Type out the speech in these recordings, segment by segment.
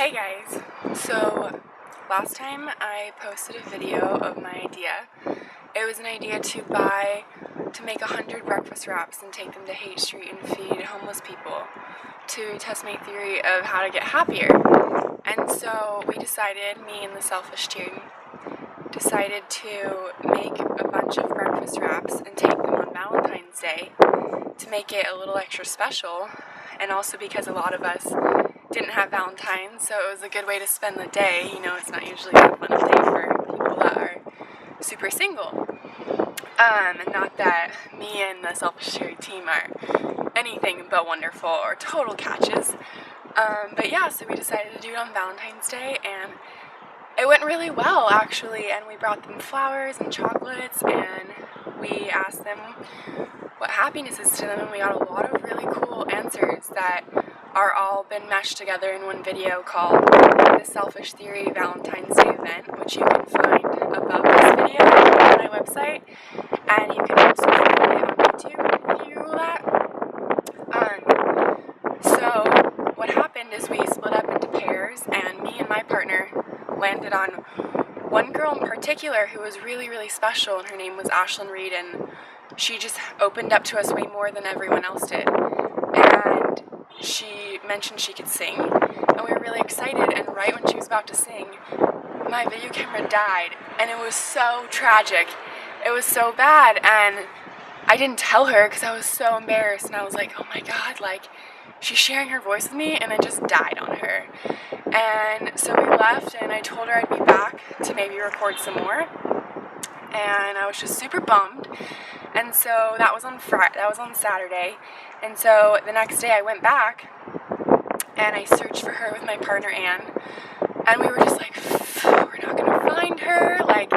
Hey guys! So last time I posted a video of my idea. It was an idea to make 100 breakfast wraps and take them to Haight Street and feed homeless people to test my theory of how to get happier. And so we decided, me and the Selfish team, decided to make a bunch of breakfast wraps and take them on Valentine's Day to make it a little extra special, and also because a lot of us didn't have Valentine's, so it was a good way to spend the day. You know, it's not usually that fun a day for people that are super single. And not that me and the Selfish Cherry team are anything but wonderful or total catches. But yeah, so we decided to do it on Valentine's Day, and it went really well, actually. And we brought them flowers and chocolates, and we asked them what happiness is to them, and we got a lot of really cool answers that are all been meshed together in one video called The Selfish Theory Valentine's Day Event, which you can find above this video on my website, and you can also find it on YouTube if you Google that. So what happened is we split up into pairs, and me and my partner landed on one girl in particular who was really, really special, and her name was Ashlyn Reed, and she just opened up to us way more than everyone else did. And she mentioned she could sing, and we were really excited, and right when she was about to sing, my video camera died, and it was so tragic. It was so bad, and I didn't tell her because I was so embarrassed, and I was like, oh my god, like, she's sharing her voice with me, and it just died on her. And so we left, and I told her I'd be back to maybe record some more, and I was just super bummed. And so that was on Saturday, and so the next day I went back and I searched for her with my partner Anne, and we were just like, we're not gonna find her, like,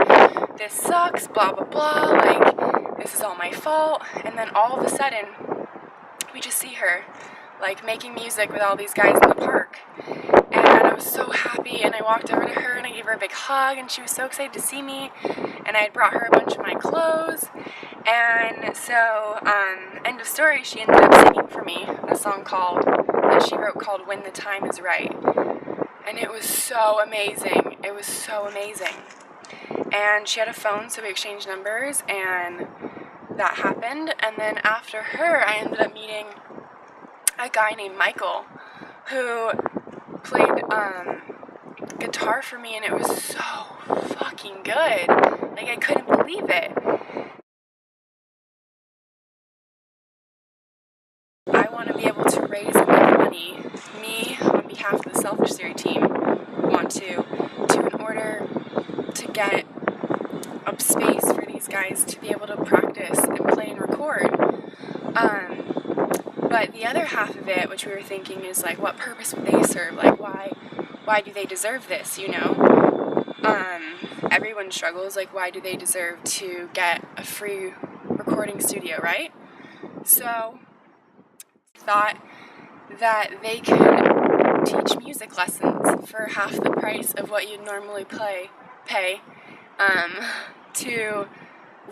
this sucks, blah blah blah, like, this is all my fault. And then all of a sudden we just see her, like, making music with all these guys in the park, and I was so happy, and I walked over to her and I gave her a big hug, and she was so excited to see me, and I had brought her a bunch of my clothes. And so, end of story, she ended up singing for me a song that she wrote called When the Time Is Right. And it was so amazing. It was so amazing. And she had a phone, so we exchanged numbers, and that happened. And then after her, I ended up meeting a guy named Michael who played guitar for me, and it was so fucking good. Like, I couldn't believe it. I want to be able to raise enough money, me, on behalf of the Selfish Theory team, want to in order to get a space for these guys to be able to practice and play and record. But the other half of it, which we were thinking, is like, what purpose would they serve? Like, why do they deserve this, you know? Everyone struggles, like, why do they deserve to get a free recording studio, right? So thought that they could teach music lessons for half the price of what you'd normally pay to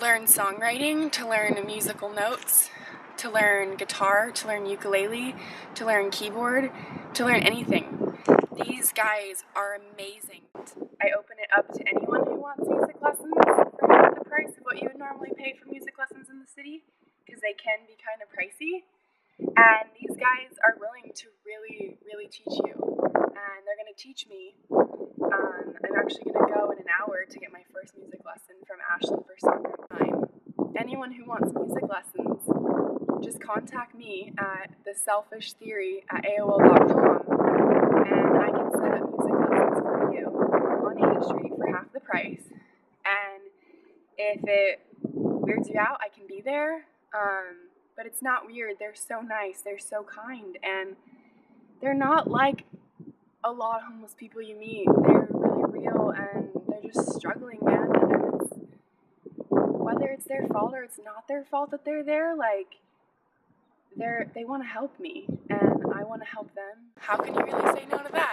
learn songwriting, to learn musical notes, to learn guitar, to learn ukulele, to learn keyboard, to learn anything. These guys are amazing. I open it up to anyone who wants music lessons for half the price of what you would normally pay for music lessons in the city, because they can be kind of pricey. And these guys are willing to really, really teach you. And they're going to teach me. I'm actually going to go in an hour to get my first music lesson from Ashlyn for soccer time. Anyone who wants music lessons, just contact me at theselfishtheory@aol.com, and I can set up music lessons for you on Haight Street for half the price. And if it weirds you out, I can be there. But it's not weird. They're so nice. They're so kind. And they're not like a lot of homeless people you meet. They're really real, and they're just struggling, man. And whether it's their fault or it's not their fault that they're there, like, they want to help me, and I want to help them. How can you really say no to that?